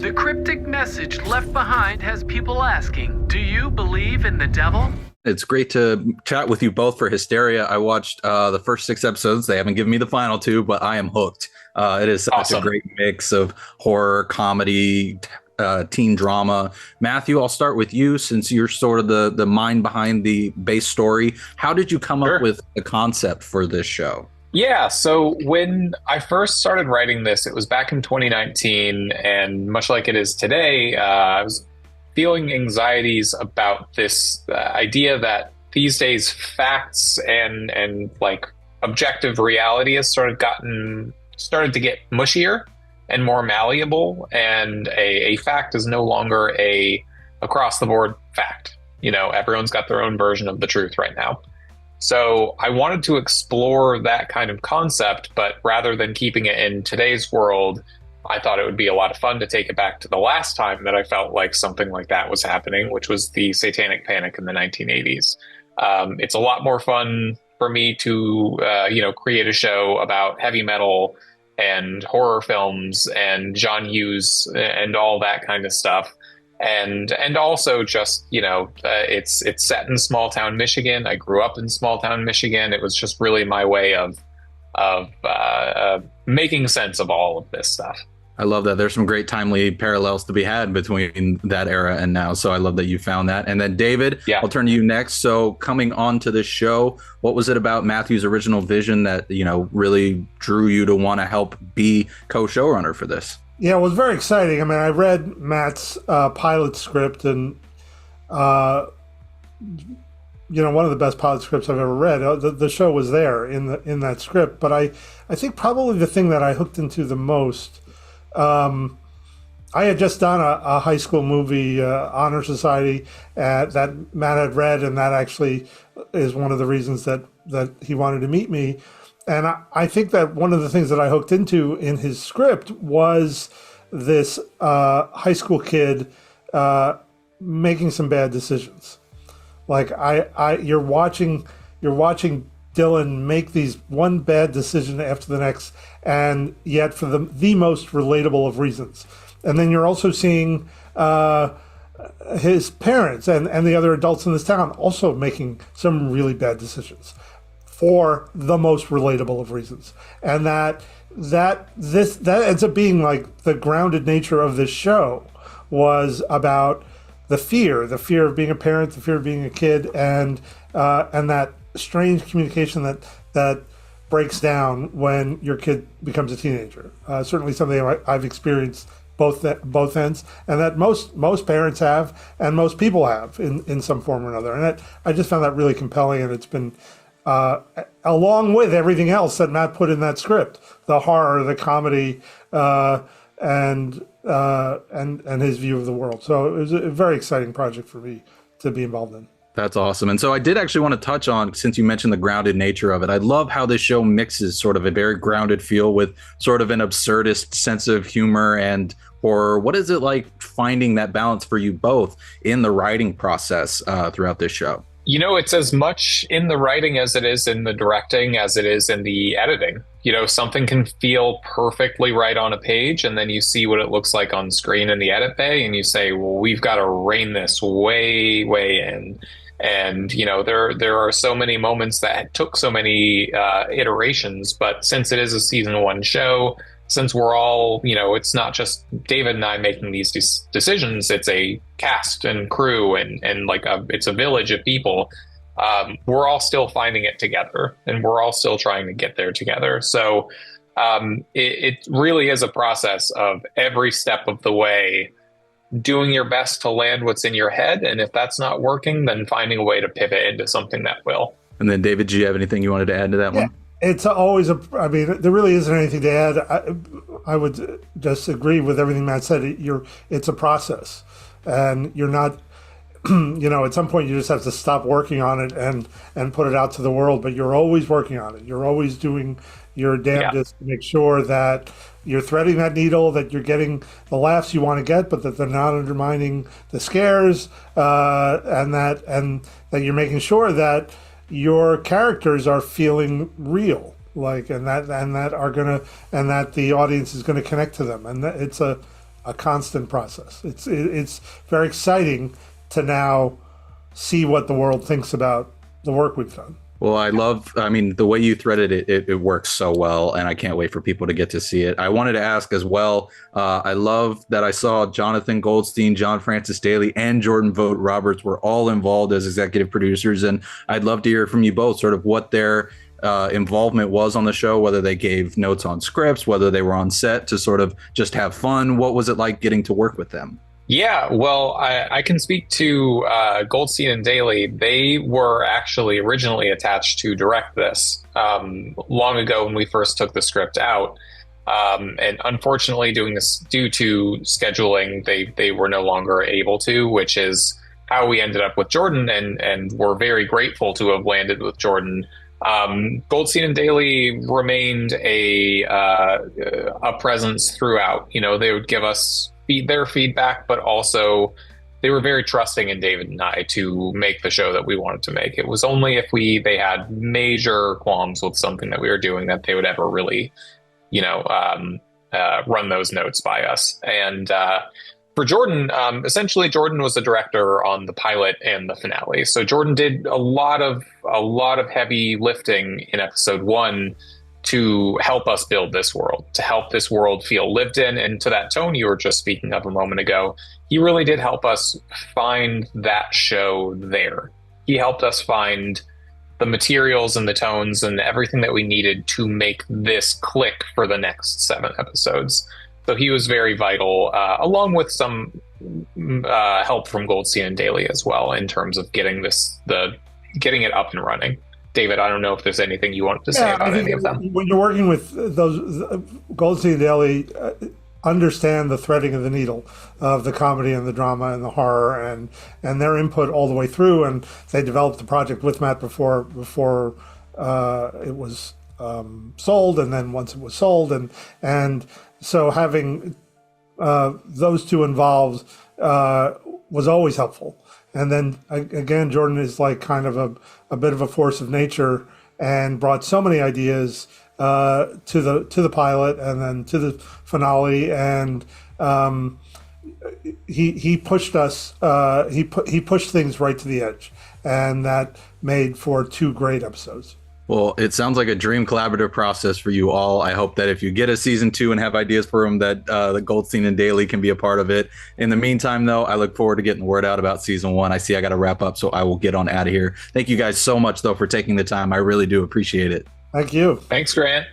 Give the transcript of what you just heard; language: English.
The cryptic message left behind has people asking, do you believe in the devil? It's great to chat with you both for Hysteria. I watched the first 6 episodes. They haven't given me the final two, but I am hooked. It is such a great mix of horror, comedy, teen drama. Matthew, I'll start with you since you're sort of the mind behind the base story. How did you come up with the concept for this show? Yeah, so when I first started writing this, it was back in 2019, and much like it is today, I was feeling anxieties about this idea that these days facts and like objective reality has started to get mushier and more malleable, and a fact is no longer a across the board fact. You know, everyone's got their own version of the truth right now. So I wanted to explore that kind of concept, but rather than keeping it in today's world, I thought it would be a lot of fun to take it back to the last time that I felt like something like that was happening, which was the Satanic Panic in the 1980s. It's a lot more fun for me to, create a show about heavy metal and horror films and John Hughes and all that kind of stuff. And also just, it's set in small town Michigan. I grew up in small town Michigan. It was just really my way of making sense of all of this stuff. I love that. There's some great timely parallels to be had between that era and now. So I love that you found that. And then David, I'll turn to you next. So coming on to this show, what was it about Matthew's original vision that, really drew you to want to help be co-showrunner for this? Yeah, it was very exciting. I mean, I read Matt's pilot script, and one of the best pilot scripts I've ever read. The show was there in that script, but I think probably the thing that I hooked into the most. I had just done a high school movie honor society that Matt had read, and that actually is one of the reasons that he wanted to meet me. And I think that one of the things that I hooked into in his script was this high school kid making some bad decisions. Like you're watching Dylan make these one bad decision after the next, and yet for the most relatable of reasons. And then you're also seeing his parents and the other adults in this town also making some really bad decisions for the most relatable of reasons. And that ends up being like the grounded nature of this show was about the fear of being a parent, the fear of being a kid, and that strange communication that breaks down when your kid becomes a teenager. Certainly something I've experienced both ends, and that most parents have, and most people have in some form or another. And I just found that really compelling, and it's been along with everything else that Matt put in that script, the horror, the comedy, and his view of the world. So it was a very exciting project for me to be involved in. That's awesome. And so I did actually want to touch on, since you mentioned the grounded nature of it, I love how this show mixes sort of a very grounded feel with sort of an absurdist sense of humor and horror. What is it like finding that balance for you both in the writing process throughout this show? It's as much in the writing as it is in the directing, as it is in the editing. Something can feel perfectly right on a page, and then you see what it looks like on screen in the edit bay, and you say, well, we've got to rein this way, way in. And, there are so many moments that took so many iterations, but since it is a season 1 show, since we're all, it's not just David and I making these decisions, it's a cast and crew and it's a village of people. We're all still finding it together, and we're all still trying to get there together. So it really is a process of every step of the way doing your best to land what's in your head. And if that's not working, then finding a way to pivot into something that will. And then David, do you have anything you wanted to add to that one? It's always there really isn't anything to add. I would just agree with everything Matt said. It's a process, and you're not, at some point you just have to stop working on it and put it out to the world, but you're always working on it. You're always doing your damnedest to make sure that you're threading that needle, that you're getting the laughs you want to get, but that they're not undermining the scares, and that you're making sure that your characters are feeling real, and that the audience is gonna connect to them, and it's a a constant process. It's very exciting to now see what the world thinks about the work we've done. Well, I mean, the way you threaded it works so well, and I can't wait for people to get to see it. I wanted to ask as well, I love that I saw Jonathan Goldstein, John Francis Daly, and Jordan Vogt Roberts were all involved as executive producers, and I'd love to hear from you both sort of what their involvement was on the show, whether they gave notes on scripts, whether they were on set to sort of just have fun. What was it like getting to work with them? Yeah, well, I can speak to Goldstein and Daly. They were actually originally attached to direct this long ago when we first took the script out. And unfortunately, doing this due to scheduling, they were no longer able to, which is how we ended up with Jordan. And we're very grateful to have landed with Jordan. Goldstein and Daly remained a presence throughout. You know, they would give us their feedback, but also they were very trusting in David and I to make the show that we wanted to make. It was only if they had major qualms with something that we were doing that they would ever really, run those notes by us. And for Jordan, essentially Jordan was the director on the pilot and the finale. So Jordan did a lot of heavy lifting in episode 1 to help us build this world, to help this world feel lived in. And to that tone you were just speaking of a moment ago, he really did help us find that show there. He helped us find the materials and the tones and everything that we needed to make this click for the next 7 episodes. So he was very vital, along with some help from Goldstein and Daly as well, in terms of getting it up and running. David, I don't know if there's anything you wanted to say about any of them. When you're working with those, Goldstein and Daly understand the threading of the needle of the comedy and the drama and the horror, and their input all the way through. And they developed the project with Matt before it was sold, and then once it was sold, and so having those two involved was always helpful. And then again, Jordan is like kind of a bit of a force of nature and brought so many ideas to the pilot and then to the finale. And he pushed us. He pushed things right to the edge, and that made for 2 great episodes. Well, it sounds like a dream collaborative process for you all. I hope that if you get a season 2 and have ideas for them, that the Goldstein and Daly can be a part of it. In the meantime, though, I look forward to getting the word out about season 1. I see I got to wrap up, so I will get on out of here. Thank you guys so much, though, for taking the time. I really do appreciate it. Thank you. Thanks, Grant.